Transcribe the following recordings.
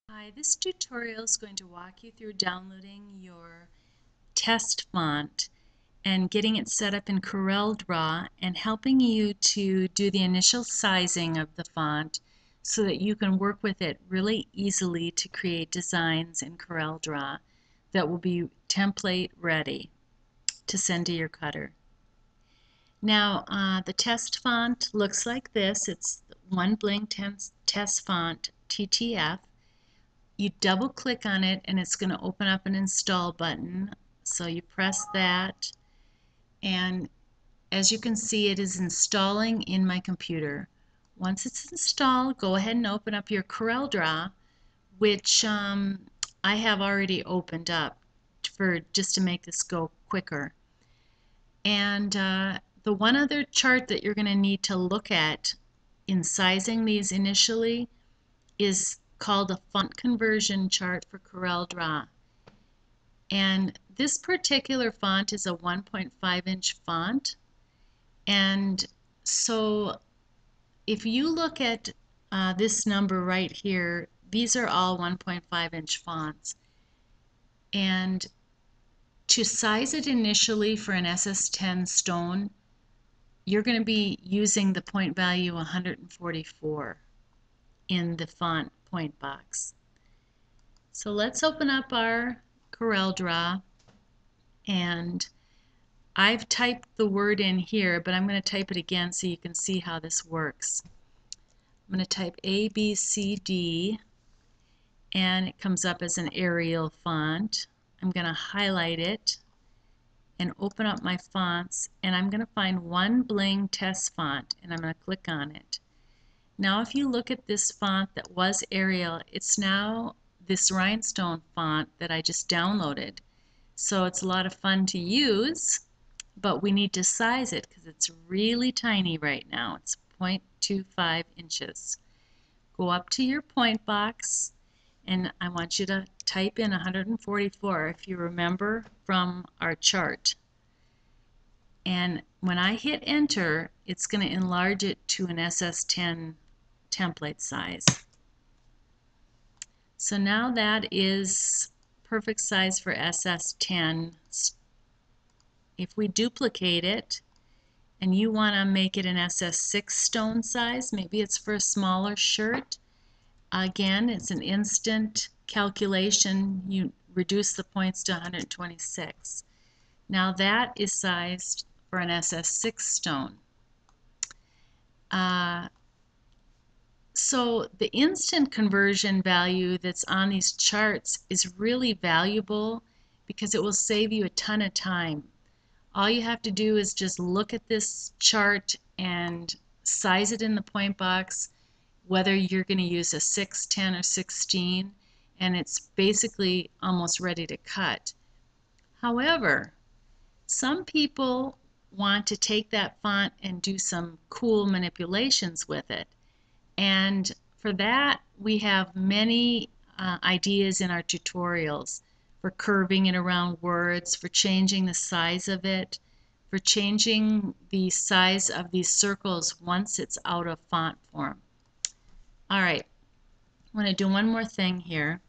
Hi, this tutorial is going to walk you through downloading your test font and getting it set up in Coreldraw and helping you to do the initial sizing of the font so that you can work with it really easily to create designs in Coreldraw that will be template ready to send to your cutter. Now, the test font looks like this. It's Myblingfonts Testfont TTF. You double click on it and it's going to open up an install button. So you press that, and as you can see, it is installing in my computer. Once it's installed, go ahead and open up your Coreldraw, which I have already opened up just to make this go quicker. And the one other chart that you're going to need to look at in sizing these initially is called a font conversion chart for Coreldraw. And this particular font is a 1.5-inch font. And so if you look at this number right here, these are all 1.5-inch fonts. And to size it initially for an SS10 stone, you're going to be using the point value 144 in the font point box. So let's open up our Coreldraw, and I've typed the word in here, but I'm going to type it again so you can see how this works. I'm going to type A, B, C, D, and it comes up as an Arial font. I'm going to highlight it and open up my fonts, and I'm going to find Myblingfonts Testfont, and I'm going to click on it. Now if you look at this font that was Arial, it's now this rhinestone font that I just downloaded. So it's a lot of fun to use, but we need to size it because it's really tiny right now. It's 0.25 inches. Go up to your point box, and I want you to type in 144 if you remember from our chart. And when I hit enter, it's going to enlarge it to an SS10 template size. So now that is perfect size for SS10. If we duplicate it and you want to make it an SS6 stone size, maybe it's for a smaller shirt, again, it's an instant calculation. You reduce the points to 126. Now that is sized for an SS6 stone. So the instant conversion value that's on these charts is really valuable because it will save you a ton of time. All you have to do is just look at this chart and size it in the point box, whether you're going to use a 6, 10, or 16, and it's basically almost ready to cut. However, some people want to take that font and do some cool manipulations with it. And for that, we have many ideas in our tutorials for curving it around words, for changing the size of it, for changing the size of these circles once it's out of font form. All right, I'm going to do one more thing here.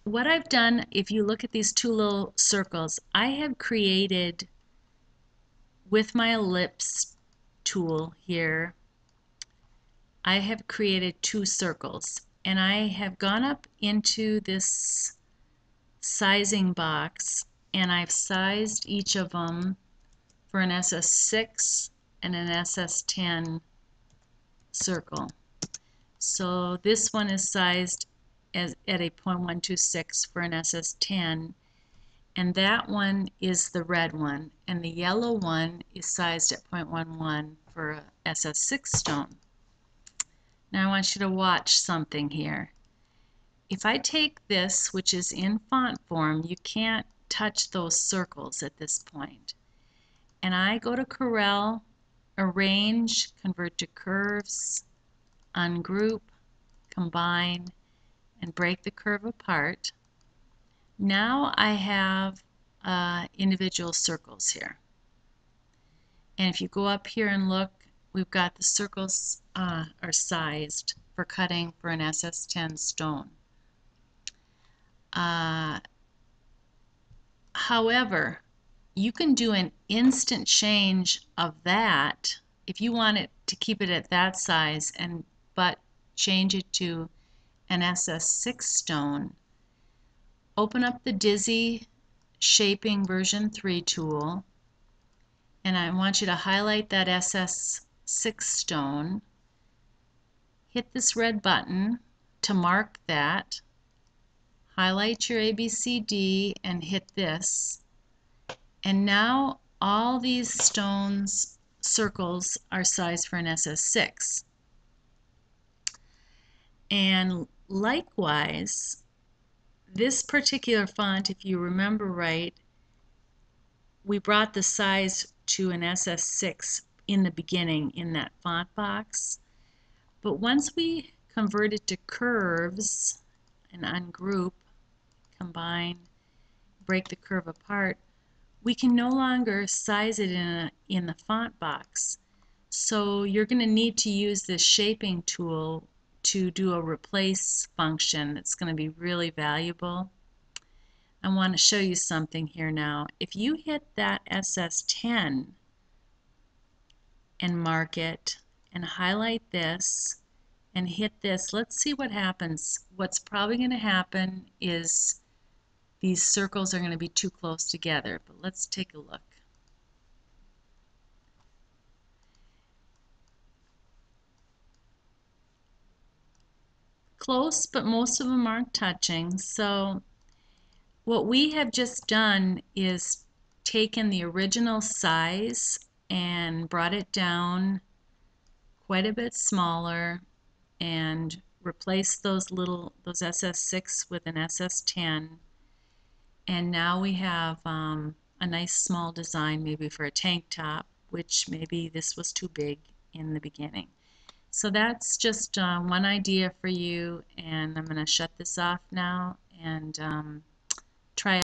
What I've done, if you look at these two little circles, I have created with my ellipse tool here, I have created two circles, and I have gone up into this sizing box and I've sized each of them for an SS6 and an SS10 circle. So this one is sized at a 0.126 for an SS10, and that one is the red one, and the yellow one is sized at 0.11 for a SS6 stone. Now I want you to watch something here. If I take this, which is in font form, you can't touch those circles at this point. And I go to Corel, Arrange, Convert to Curves, Ungroup, Combine, and break the curve apart. Now I have individual circles here. And if you go up here and look, we've got the circles are sized for cutting for an SS10 stone. However, you can do an instant change of that if you want it to keep it at that size but change it to an SS6 stone. Open up the Dizzy Shaping version 3 tool, and I want you to highlight that SS6 stone. Hit this red button to mark that. Highlight your ABCD and hit this. And now all these stones, circles, are sized for an SS6. And likewise, this particular font, if you remember right, we brought the size to an SS6 in the beginning in that font box. But once we convert it to curves and ungroup, combine, break the curve apart, we can no longer size it in the font box. So you're going to need to use this shaping tool to do a replace function that's going to be really valuable. I want to show you something here now. If you hit that SS10 and mark it and highlight this and hit this, let's see what happens. What's probably going to happen is these circles are going to be too close together, but let's take a look. Close, but most of them aren't touching. So what we have just done is taken the original size and brought it down quite a bit smaller and replaced those SS6 with an SS10. And now we have a nice small design maybe for a tank top, which maybe this was too big in the beginning. So that's just one idea for you, and I'm going to shut this off now and try